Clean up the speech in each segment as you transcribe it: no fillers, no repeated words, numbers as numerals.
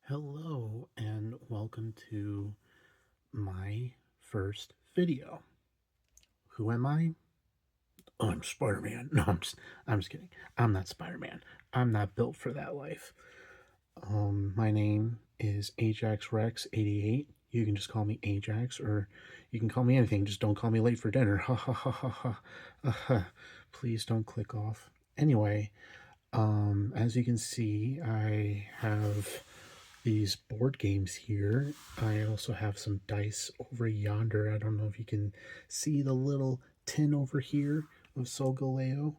Hello and welcome to my first video. Who am I? Oh, I'm Spider-Man. No, I'm just kidding. I'm not Spider-Man. I'm not built for that life. My name is Ajax Rex 88. You can just call me Ajax, or you can call me anything. Just don't call me late for dinner. Ha ha ha ha ha. Please don't click off. Anyway, as you can see, I have these board games here. I also have some dice over yonder. I don't know if you can see the little tin over here of Solgaleo,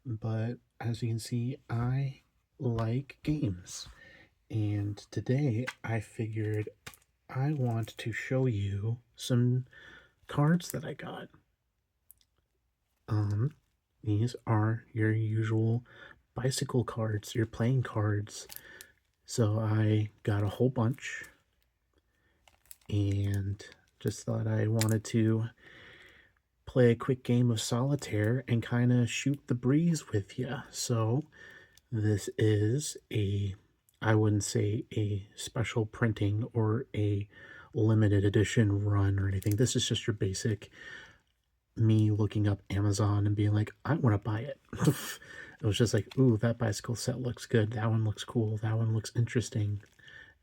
but as you can see, I like games. And today I figured I want to show you some cards that I got. Um, these are your usual bicycle cards, your playing cards. So I got a whole bunch and just thought I wanted to play a quick game of solitaire and kind of shoot the breeze with you. So this is I wouldn't say a special printing or a limited edition run or anything. This is just your basic me looking up Amazon and being like, I want to buy it. It was just like, ooh, that bicycle set looks good. That one looks cool. That one looks interesting.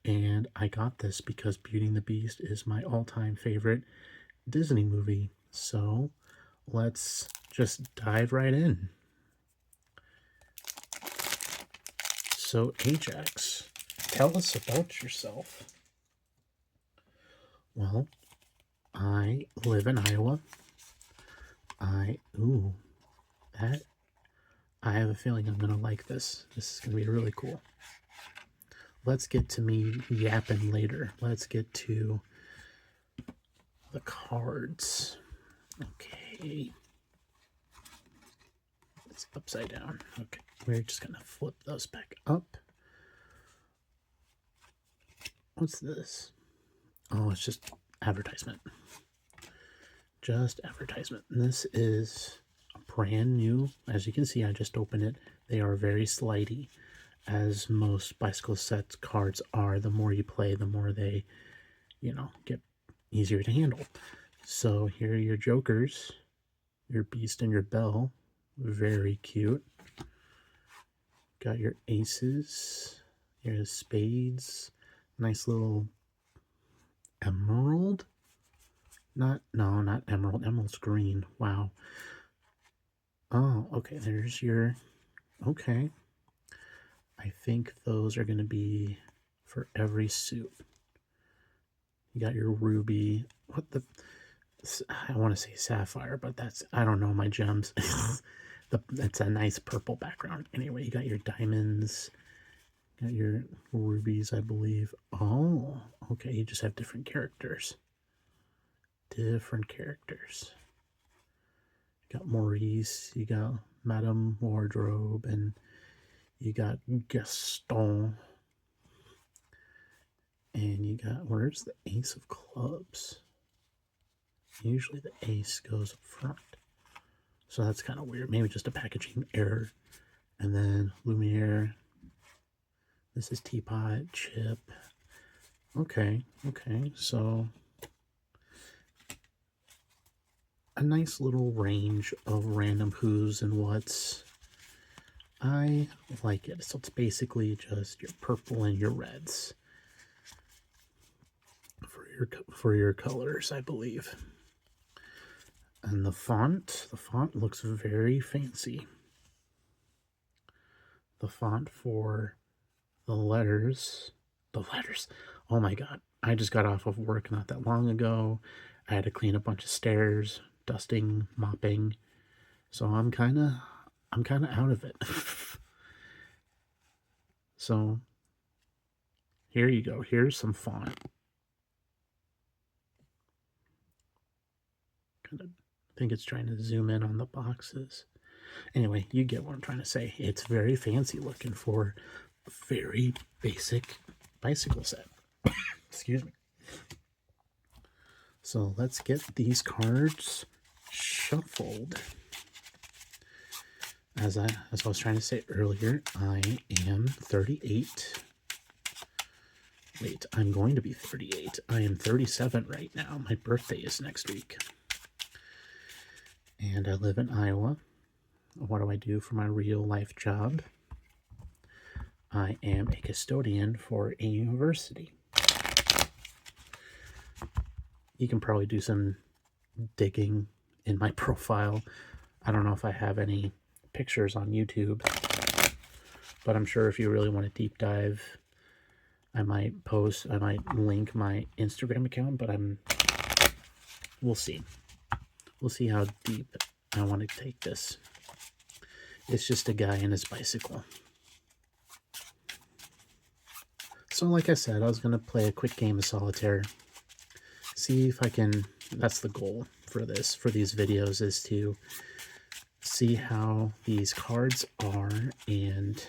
And I got this because Beauty and the Beast is my all-time favorite Disney movie. So let's just dive right in. So Ajax, tell us about yourself. Well, I live in Iowa. That I have a feeling I'm gonna like this. This is gonna be really cool. Let's get to me yapping later. Let's get to the cards. Okay. It's upside down. Okay. We're just gonna flip those back up. What's this? Oh, it's just advertisement. Just advertisement. And this is a brand new. As you can see, I just opened it. They are very slidey, as most bicycle sets cards are. The more you play, the more they, get easier to handle. So here are your jokers, your beast and your belle. Very cute. Got your aces, your spades, nice little emerald. Not emerald. Emerald's green. Wow. Oh, okay. There's your. Okay. I think those are going to be for every suit. You got your ruby. What the? I want to say sapphire, but I don't know my gems. That's a nice purple background. Anyway, you got your diamonds. Got your rubies, I believe. Oh, okay. You just have different characters. Different characters. You got Maurice, you got Madame Wardrobe, and you got Gaston. And you got, where's the ace of clubs? Usually the ace goes up front. So that's kind of weird. Maybe just a packaging error. And then Lumiere. This is Teapot, Chip. Okay. So a nice little range of random who's and what's. I like it. So it's basically just your purple and your reds for your colors, I believe. And the font looks very fancy. The font for the letters. Oh my god. I just got off of work not that long ago. I had to clean a bunch of stairs, dusting, mopping. So I'm kind of out of it. So here you go. Here's some font. Kind of think it's trying to zoom in on the boxes. Anyway, you get what I'm trying to say. It's very fancy looking for a very basic bicycle set. Excuse me. So let's get these cards shuffled. As I was trying to say earlier, I am 38. Wait, I'm going to be 38. I am 37 right now. My birthday is next week. And I live in Iowa. What do I do for my real life job? I am a custodian for a university. You can probably do some digging in my profile. I don't know if I have any pictures on YouTube, but I'm sure if you really want to deep dive, I might link my Instagram account, but we'll see. We'll see how deep I want to take this. It's just a guy and his bicycle. So like I said, I was going to play a quick game of solitaire. See if I can, that's the goal for these videos, is to see how these cards are and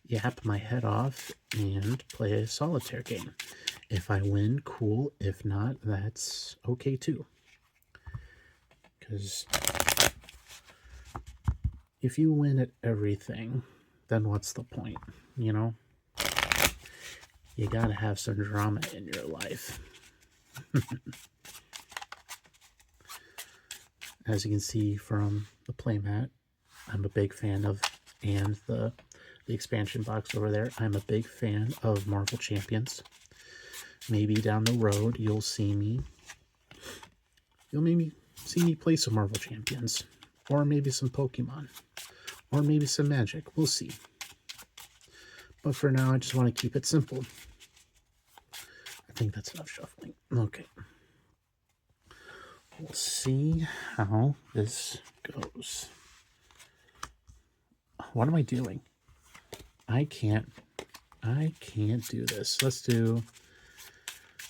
yap my head off and play a solitaire game. If I win, cool. If not, that's okay too. Because if you win at everything, then what's the point, you know? You gotta have some drama in your life. As you can see from the playmat, I'm a big fan of, and the expansion box over there, I'm a big fan of Marvel Champions. Maybe down the road you'll maybe see me play some Marvel Champions, or maybe some Pokemon, or maybe some Magic. We'll see. But for now, I just want to keep it simple. I think that's enough shuffling. Okay. We'll see how this goes. What am I doing? I can't do this.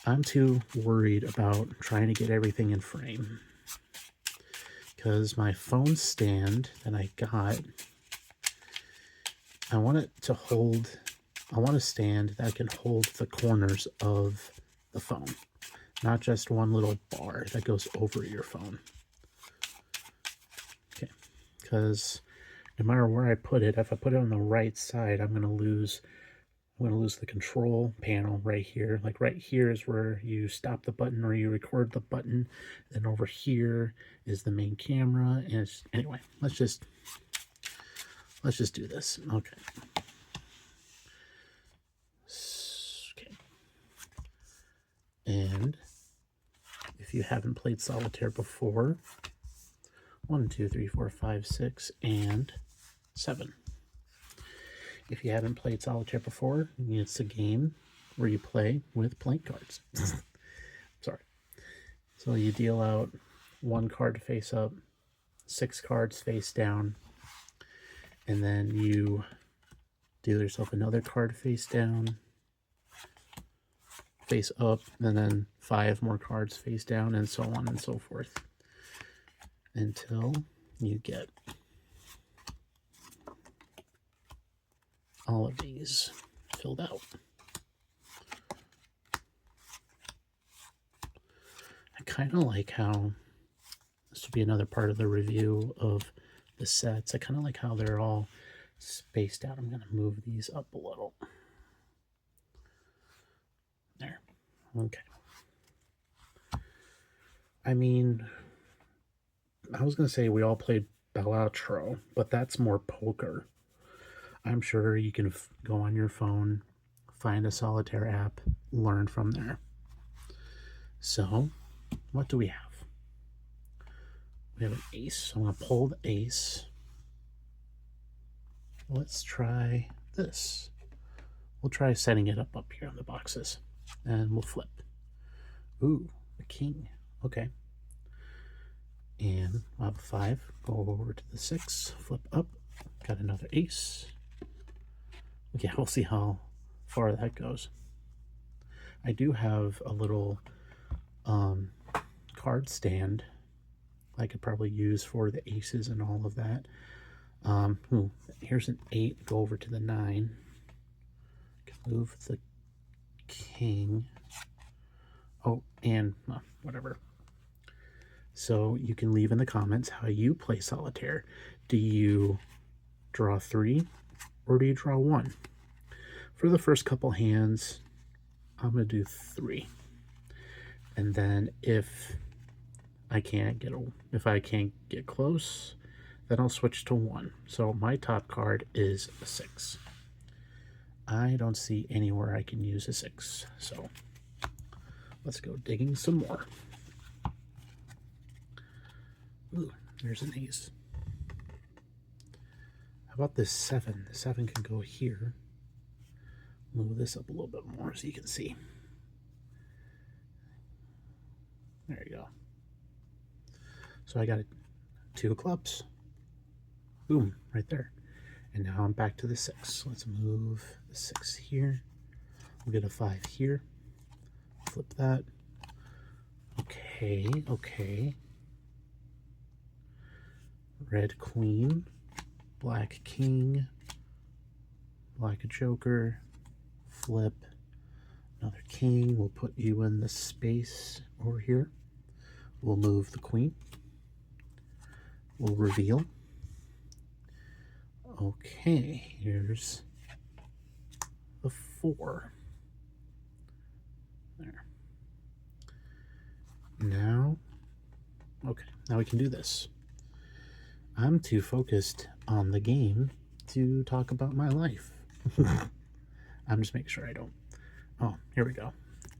I'm too worried about trying to get everything in frame. Because my phone stand that I got, I want a stand that can hold the corners of the phone. Not just one little bar that goes over your phone. Okay, because no matter where I put it, if I put it on the right side, I'm gonna lose the control panel right here. Like right here is where you stop the button or you record the button. Then over here is the main camera. And anyway, let's just do this. Okay. And if you haven't played solitaire before, 1, 2, 3, 4, 5, 6, and 7. If you haven't played solitaire before, it's a game where you play with blank cards. Sorry. So you deal out 1 card face up, 6 cards face down, and then you deal yourself another card face down, face up, and then 5 more cards face down, and so on and so forth until you get all of these filled out. I kind of like how this will be another part of the review of the sets. I kind of like how they're all spaced out. I'm going to move these up a little. There. Okay. I mean, I was going to say we all played Bellatro, but that's more poker. I'm sure you can go on your phone, find a solitaire app, learn from there. So, what do we have? We have an ace. So I'm going to pull the ace. Let's try this. We'll try setting it up here on the boxes. And we'll flip. Ooh, a king. Okay. And we'll have a 5. Go over to the 6. Flip up. Got another ace. Okay, we'll see how far that goes. I do have a little card stand I could probably use for the aces and all of that. Here's an 8. Go over to the 9. Move the king. Oh, and whatever. So you can leave in the comments how you play solitaire. Do you draw 3 or do you draw 1? For the first couple hands, I'm going to do 3. And then if I can't get close, then I'll switch to 1. So my top card is a 6. I don't see anywhere I can use a 6. So let's go digging some more. Ooh, there's an ace. How about this 7? The 7 can go here. Move this up a little bit more so you can see. There you go. So I got 2 clubs. Boom, right there. And now I'm back to the 6. Let's move the 6 here. We'll get a 5 here. Flip that. Okay. Red queen, black king, black joker, flip, another king. We'll put you in the space over here. We'll move the queen. We'll reveal. Okay, here's the 4. There. Now we can do this. I'm too focused on the game to talk about my life. I'm just making sure I don't. Oh, here we go.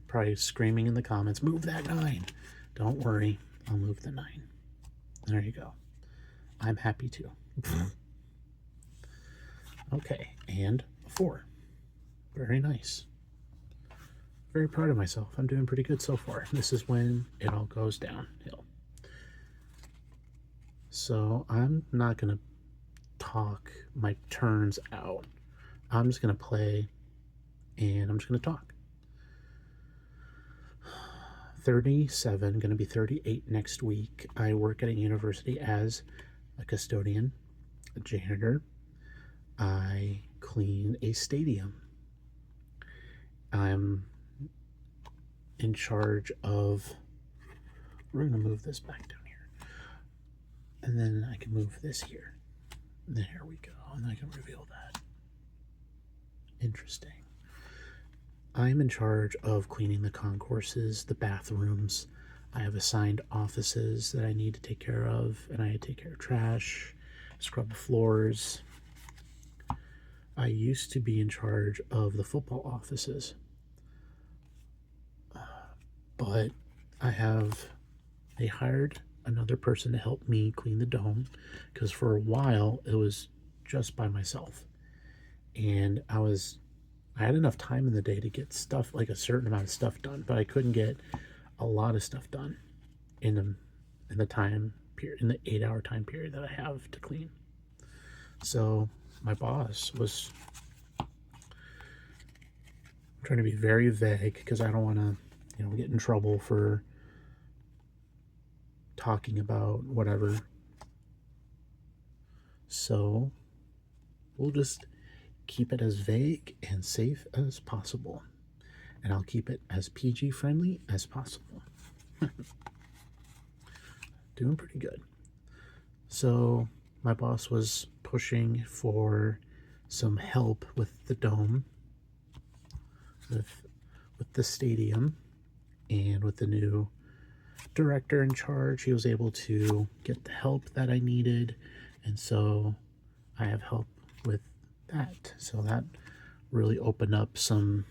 Probably screaming in the comments, move that 9. Don't worry, I'll move the 9. There you go. I'm happy too. Okay, and a 4. Very nice. Very proud of myself. I'm doing pretty good so far. This is when it all goes downhill. So I'm not going to talk my turns out. I'm just going to play and I'm just going to talk. 37, going to be 38 next week. I work at a university as a custodian, a janitor. I clean a stadium. I'm in charge of, we're going to move this back down here. And then I can move this here. There we go. And I can reveal that. Interesting. I'm in charge of cleaning the concourses, the bathrooms. I have assigned offices that I need to take care of, and I take care of trash, scrub the floors. I used to be in charge of the football offices, but I hired another person to help me clean the dome, because for a while it was just by myself, and I had enough time in the day to get stuff, like a certain amount of stuff done, but I couldn't get a lot of stuff done in the time period, in the 8-hour time period that I have to clean. So my boss was trying to be very vague, because I don't want to, get in trouble for talking about whatever. So we'll just keep it as vague and safe as possible, and I'll keep it as PG friendly as possible. Doing pretty good. So my boss was pushing for some help with the dome, with the stadium, and with the new director in charge. He was able to get the help that I needed, and so I have help with that. So that really opened up some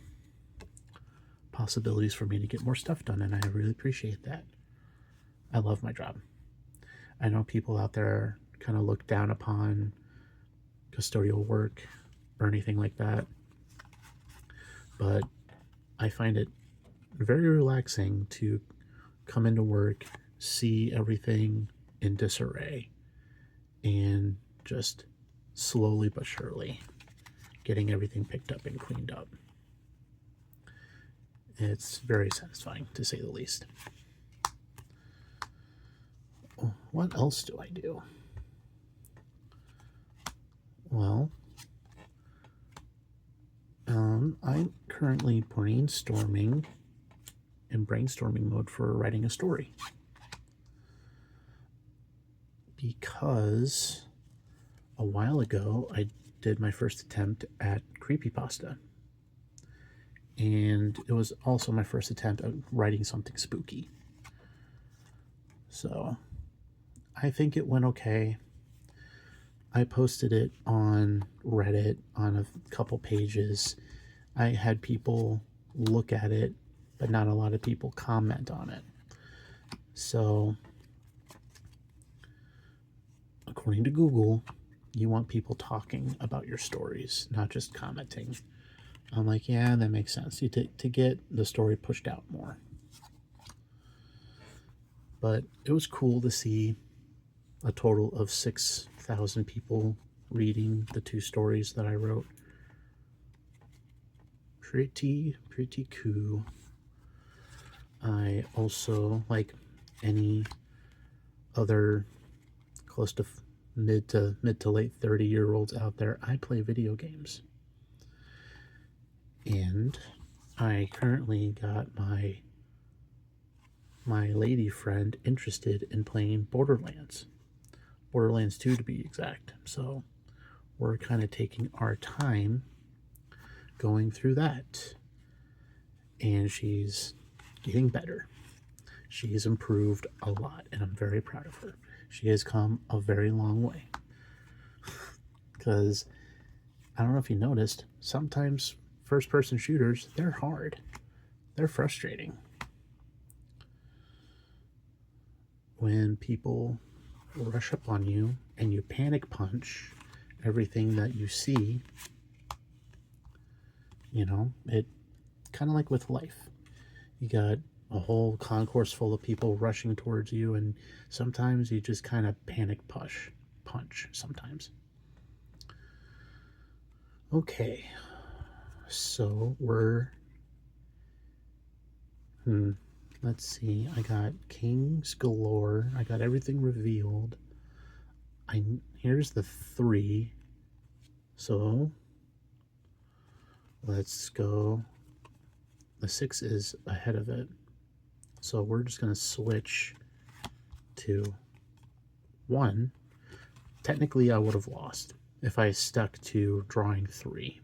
possibilities for me to get more stuff done, and I really appreciate that. I love my job. I know people out there kind of look down upon custodial work or anything like that, but I find it very relaxing to come into work, see everything in disarray, and just slowly but surely getting everything picked up and cleaned up. It's very satisfying, to say the least. What else do I do? Well, I'm currently brainstorming mode for writing a story, because a while ago I did my first attempt at creepypasta, and it was also my first attempt at writing something spooky. So I think it went okay. I posted it on Reddit on a couple pages. I had people look at it, but not a lot of people comment on it. So, according to Google, you want people talking about your stories, not just commenting. I'm like, yeah, that makes sense. To get the story pushed out more. But it was cool to see a total of 6,000 people reading the 2 stories that I wrote. Pretty cool. I also, like any other close to mid to late 30-year-olds out there, I play video games. And I currently got my lady friend interested in playing Borderlands 2 to be exact. So we're kind of taking our time going through that, and she's getting better. She's improved a lot, and I'm very proud of her. She has come a very long way. Because I don't know if you noticed, sometimes first-person shooters, they're hard. They're frustrating. When people rush up on you and you panic punch everything that you see, it kind of like with life. You got a whole concourse full of people rushing towards you, and sometimes you just kind of panic punch sometimes. Okay, so we're let's see. I got kings galore. I got everything revealed. Here's the 3. So let's go. The 6 is ahead of it. So we're just going to switch to 1. Technically, I would have lost if I stuck to drawing 3.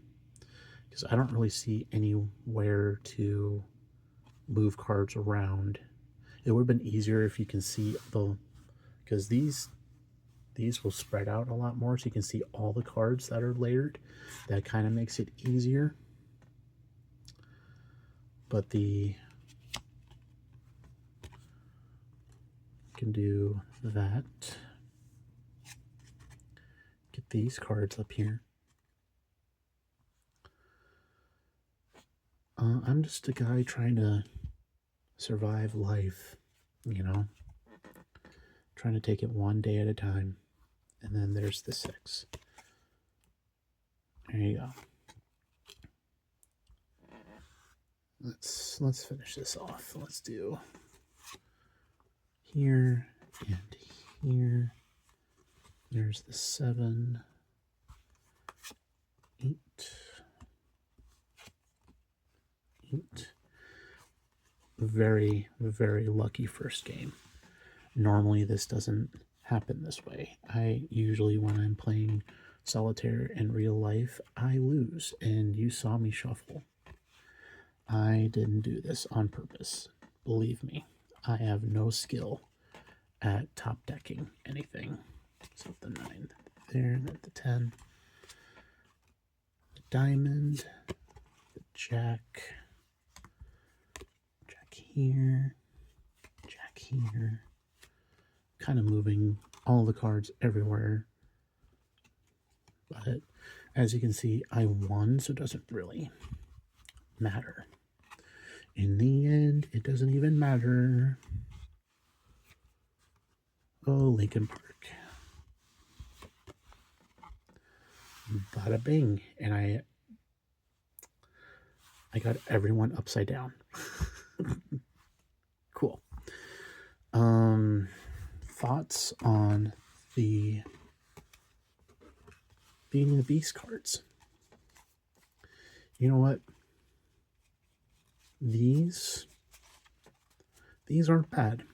Because I don't really see anywhere to move cards around. It would have been easier if you can see because these will spread out a lot more, so you can see all the cards that are layered. That kind of makes it easier. But you can do that. Get these cards up here. I'm just a guy trying to survive life, trying to take it one day at a time. And then there's the 6. There you go. Let's finish this off. Let's do here and here. There's the 7, 8, 8. Very, very lucky first game. Normally this doesn't happen this way. I usually, when I'm playing solitaire in real life, I lose, and you saw me shuffle. I didn't do this on purpose. Believe me, I have no skill at top decking anything. So the 9 there, and then the 10, the diamond, the jack here, jack here. Kind of moving all the cards everywhere. But as you can see, I won, so it doesn't really matter. In the end, it doesn't even matter. Oh, Lincoln Park. Bada bing. And I got everyone upside down. Cool. Thoughts on the Beauty and the Beast cards? You know what? These aren't bad.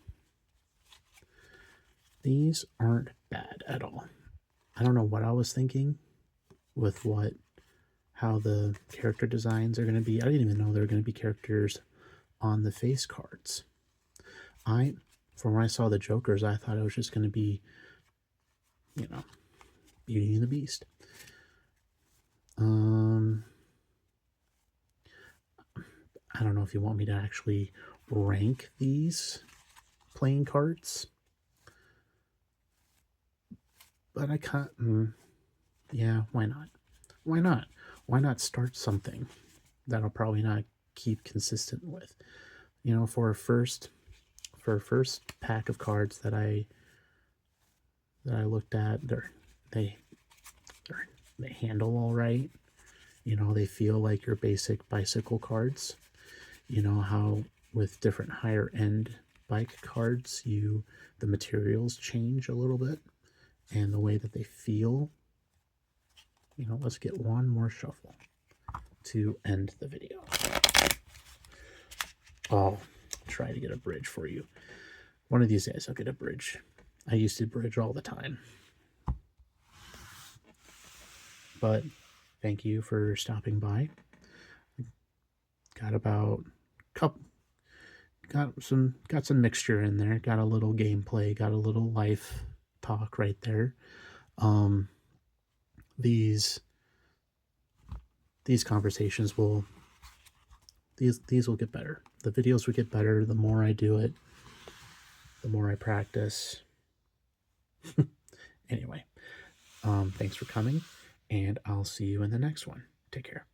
These aren't bad at all. I don't know what I was thinking with how the character designs are going to be. I didn't even know there were going to be characters on the face cards. From when I saw the Jokers, I thought it was just going to be, Beauty and the Beast. I don't know if you want me to actually rank these playing cards, but I can't. Yeah, why not? Why not? Why not start something that I'll probably not keep consistent with? For a first pack of cards that I looked at, they handle all right. They feel like your basic bicycle cards. How with different higher end bike cards, the materials change a little bit, and the way that they feel. Let's get one more shuffle to end the video. I'll try to get a bridge for you. One of these days I'll get a bridge. I used to bridge all the time. But thank you for stopping by. Got some mixture in there. Got a little gameplay, got a little life talk right there. These conversations will get better. The videos will get better the more I do it, the more I practice. Anyway, thanks for coming, and I'll see you in the next one. Take care.